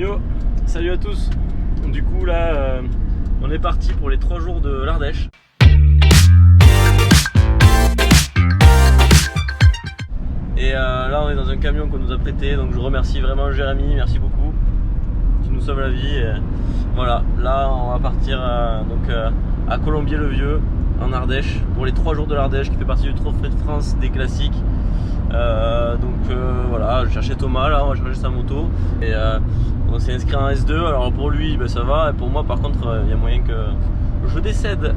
Yo, salut à tous. Du coup là, on est parti pour les 3 jours de l'Ardèche. Et là on est dans un camion qu'on nous a prêté, donc je remercie vraiment Jérémy, merci beaucoup, qui nous sauve la vie. Et voilà, là on va partir à Colombier-le-Vieux en Ardèche pour les 3 jours de l'Ardèche qui fait partie du Trophée de France des classiques. Voilà, je cherchais Thomas là, on va chercher sa moto et on s'est inscrit en S2. Alors pour lui ça va, et pour moi par contre il y a moyen que je décède.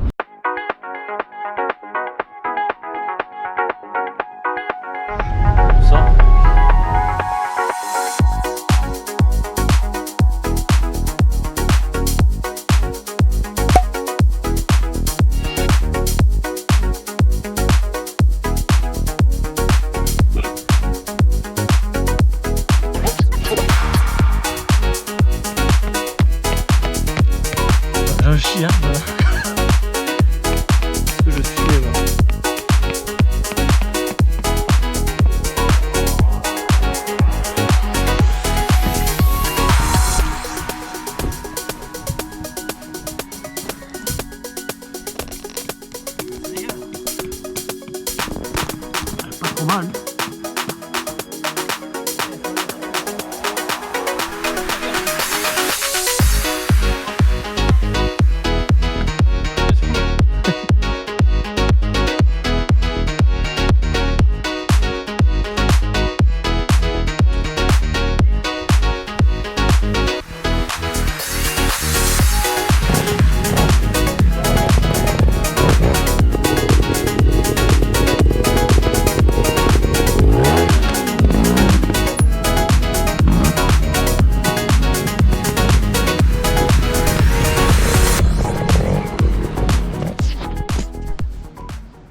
On sort. Un chien, que je suis là. Pas trop mal.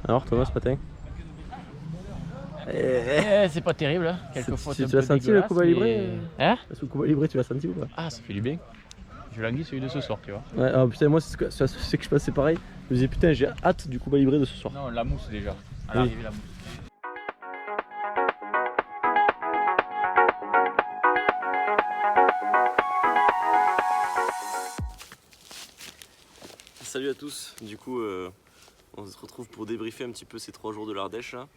Alors Thomas ce matin c'est pas terrible, hein. Quelquefois tu l'as senti le Cuba Libre Hein? Le Cuba Libre tu l'as senti ou pas? Ah, ça fait du bien. Je languis celui de ce soir, tu vois. Ouais, alors putain moi c'est que je passais pareil. Je me disais putain j'ai hâte du Cuba Libre de ce soir. Non, la mousse déjà. À Oui. l'arrivée, la mousse. Salut à tous, du coup on se retrouve pour débriefer un petit peu ces 3 jours de l'Ardèche là,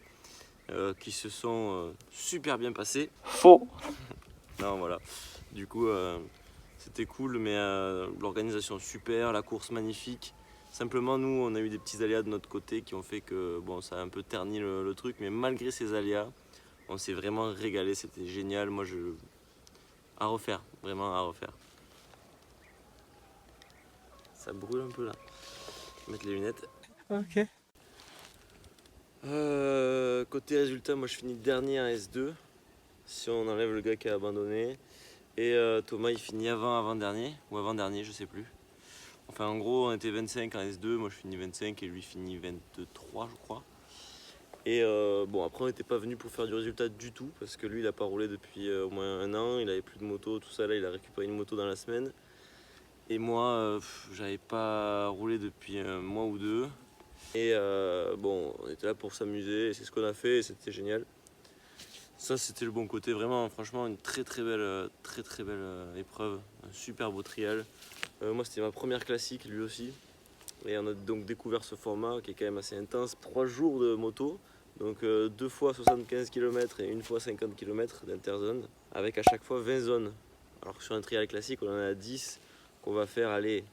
qui se sont super bien passés. Faux. Non voilà, du coup c'était cool, mais l'organisation super, la course magnifique. Simplement nous on a eu des petits aléas de notre côté qui ont fait que bon ça a un peu terni le truc, mais malgré ces aléas on s'est vraiment régalé, c'était génial. Moi à refaire, vraiment à refaire. Ça brûle un peu là. Mettre les lunettes. Ok. Côté résultat, moi je finis dernier en S2. Si on enlève le gars qui a abandonné. Et Thomas il finit avant-dernier. Ou avant-dernier, je sais plus. Enfin en gros on était 25 en S2. Moi je finis 25 et lui finit 23 je crois. Et bon après on n'était pas venu pour faire du résultat du tout. Parce que lui il a pas roulé depuis au moins 1 an. Il avait plus de moto, tout ça là. Il a récupéré une moto dans la semaine. Et moi, j'avais pas roulé depuis un mois ou 2. Et bon, on était là pour s'amuser, c'est ce qu'on a fait et c'était génial. Ça, c'était le bon côté, vraiment, franchement, une très belle épreuve, un super beau trial. Moi, c'était ma première classique, lui aussi. Et on a donc découvert ce format qui est quand même assez intense. 3 jours de moto, donc 2 fois 75 km et 1 fois 50 km d'interzone, avec à chaque fois 20 zones. Alors que sur un trial classique, on en a 10. Qu'on va faire aller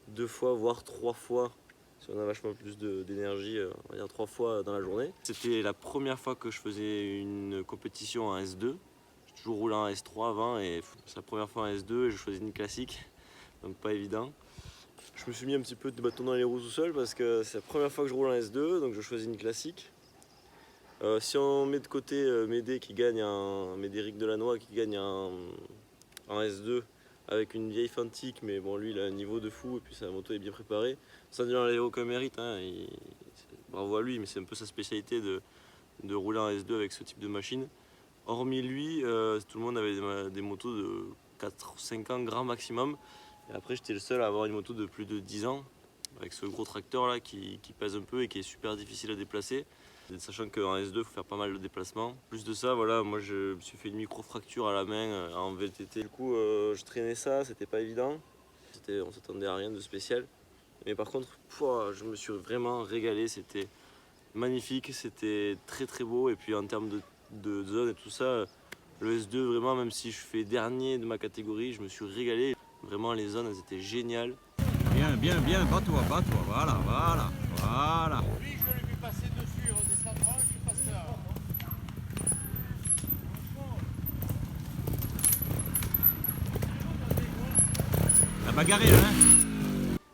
2 fois voire 3 fois si on a vachement plus d'énergie, on va dire 3 fois dans la journée. C'était la première fois que je faisais une compétition en S2. J'ai toujours roulé en S3 avant et c'est la première fois en S2 et je choisis une classique, donc pas évident. Je me suis mis un petit peu de bâton dans les roues tout seul parce que c'est la première fois que je roule en S2, donc je choisis une classique. Si on met de côté Médéric Delannoy qui gagne en S2 avec une vieille Fantique, mais bon lui il a un niveau de fou et puis sa moto est bien préparée. Ça ne lui aucun mérite, hein. Bravo à lui, mais c'est un peu sa spécialité de rouler en S2 avec ce type de machine. Hormis lui, tout le monde avait des motos de 4-5 ans grand maximum. Et après j'étais le seul à avoir une moto de plus de 10 ans, avec ce gros tracteur là qui pèse un peu et qui est super difficile à déplacer. Sachant qu'en S2 il faut faire pas mal de déplacements. Plus de ça, voilà, moi je me suis fait une micro-fracture à la main en VTT. Du coup je traînais ça, c'était pas évident. On s'attendait à rien de spécial. Mais par contre, je me suis vraiment régalé, c'était magnifique, c'était très très beau. Et puis en termes de zone et tout ça, le S2 vraiment, même si je fais dernier de ma catégorie, je me suis régalé. Vraiment les zones elles étaient géniales. Bien, bats-toi, voilà. Oui, je l'ai vu passer dessus, redescendre, je suis passé là. La bagarre là, hein.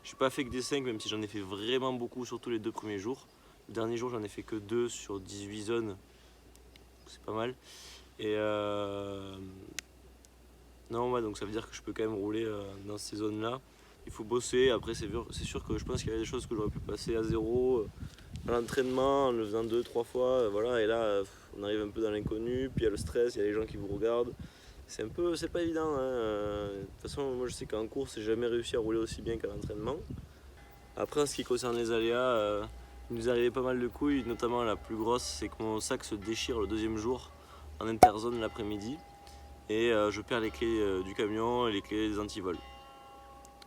Je n'ai pas fait que des 5, même si j'en ai fait vraiment beaucoup, surtout les 2 premiers jours. Le dernier jour, j'en ai fait que 2 sur 18 zones, c'est pas mal. Et non, ouais, donc ça veut dire que je peux quand même rouler dans ces zones-là. Il faut bosser, après c'est sûr que je pense qu'il y a des choses que j'aurais pu passer à zéro à l'entraînement, en le faisant 2-3 fois, voilà. Et là, on arrive un peu dans l'inconnu, puis il y a le stress, il y a les gens qui vous regardent. C'est pas évident, hein. De toute façon, moi je sais qu'en course, j'ai jamais réussi à rouler aussi bien qu'à l'entraînement. Après, en ce qui concerne les aléas, il nous arrivait pas mal de couilles, notamment la plus grosse, c'est que mon sac se déchire le deuxième jour en interzone l'après-midi. Et je perds les clés du camion et les clés des antivols.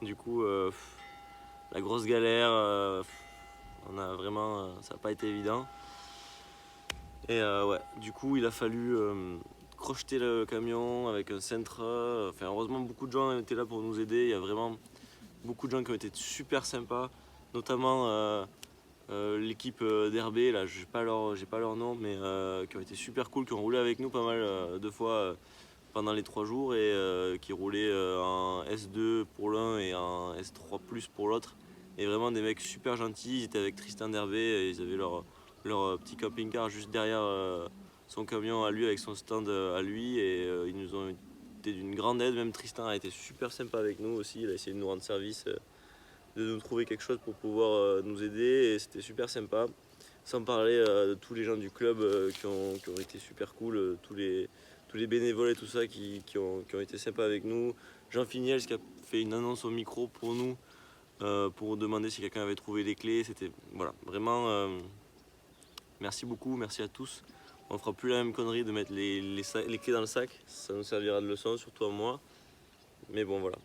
Du coup, la grosse galère, ça n'a pas été évident. Et ouais, du coup, il a fallu crocheter le camion avec un cintre. Enfin, heureusement, beaucoup de gens étaient là pour nous aider. Il y a vraiment beaucoup de gens qui ont été super sympas, notamment l'équipe d'Herbe, là, j'ai pas leur nom, mais qui ont été super cool, qui ont roulé avec nous pas mal de fois pendant les 3 jours et qui roulaient en S2 pour l'un et en S3 plus pour l'autre. Et vraiment des mecs super gentils, ils étaient avec Tristan d'Herbe et ils avaient leur petit camping-car juste derrière son camion à lui avec son stand à lui et ils nous ont été d'une grande aide. Même Tristan a été super sympa avec nous aussi, il a essayé de nous rendre service, de nous trouver quelque chose pour pouvoir nous aider et c'était super sympa. Sans parler de tous les gens du club qui ont été super cool, tous les bénévoles et tout ça qui ont été sympas avec nous. Jean Finiels qui a fait une annonce au micro pour nous pour demander si quelqu'un avait trouvé les clés. C'était voilà, vraiment merci beaucoup, merci à tous. On ne fera plus la même connerie de mettre les clés dans le sac, ça nous servira de leçon, surtout à moi. Mais bon voilà.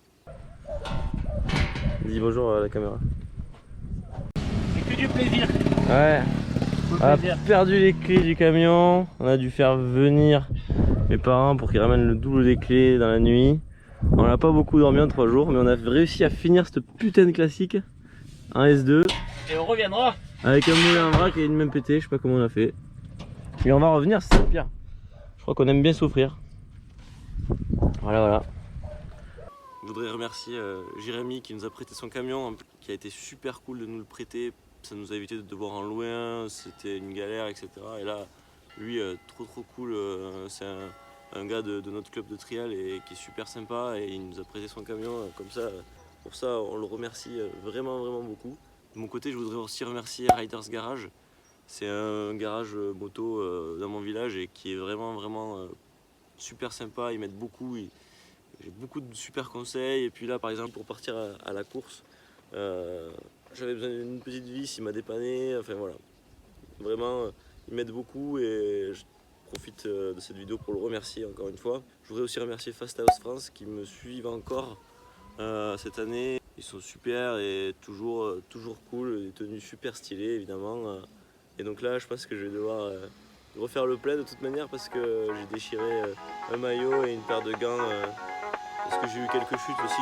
Dis bonjour à la caméra. C'est que du plaisir. Ouais. On a perdu les clés du camion, on a dû faire venir mes parents pour qu'ils ramènent le double des clés dans la nuit. On n'a pas beaucoup dormi en 3 jours, mais on a réussi à finir cette putain de classique en S2. Et on reviendra. Avec un moulin en vrac et une même pété, je sais pas comment on a fait. Mais on va revenir, c'est le pire. Je crois qu'on aime bien souffrir. Voilà. Je voudrais remercier Jérémy qui nous a prêté son camion, qui a été super cool de nous le prêter. Ça nous a évité de devoir en louer un, c'était une galère, etc. Et là, lui, trop cool, c'est un gars de notre club de trial et qui est super sympa et il nous a prêté son camion comme ça. Pour ça, on le remercie vraiment beaucoup. De mon côté, je voudrais aussi remercier Riders Garage. C'est un garage moto dans mon village et qui est vraiment super sympa. Ils m'aident beaucoup, j'ai beaucoup de super conseils. Et puis là, par exemple, pour partir à la course, j'avais besoin d'une petite vis, il m'a dépanné, enfin voilà. Vraiment, il m'aide beaucoup et je profite de cette vidéo pour le remercier encore une fois. Je voudrais aussi remercier Fast House France qui me suivent encore cette année. Ils sont super et toujours cool, des tenues super stylées évidemment. Et donc là, je pense que je vais devoir refaire le plein de toute manière parce que j'ai déchiré un maillot et une paire de gants parce que j'ai eu quelques chutes aussi.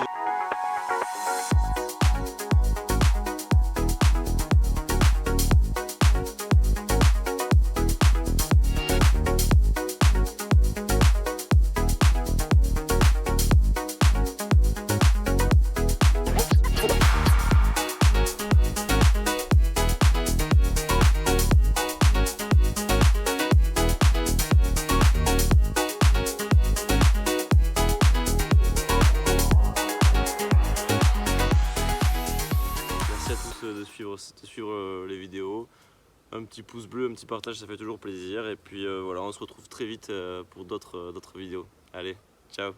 De suivre les vidéos, un petit pouce bleu, un petit partage, ça fait toujours plaisir et puis voilà, on se retrouve très vite pour d'autres vidéos. Allez, ciao.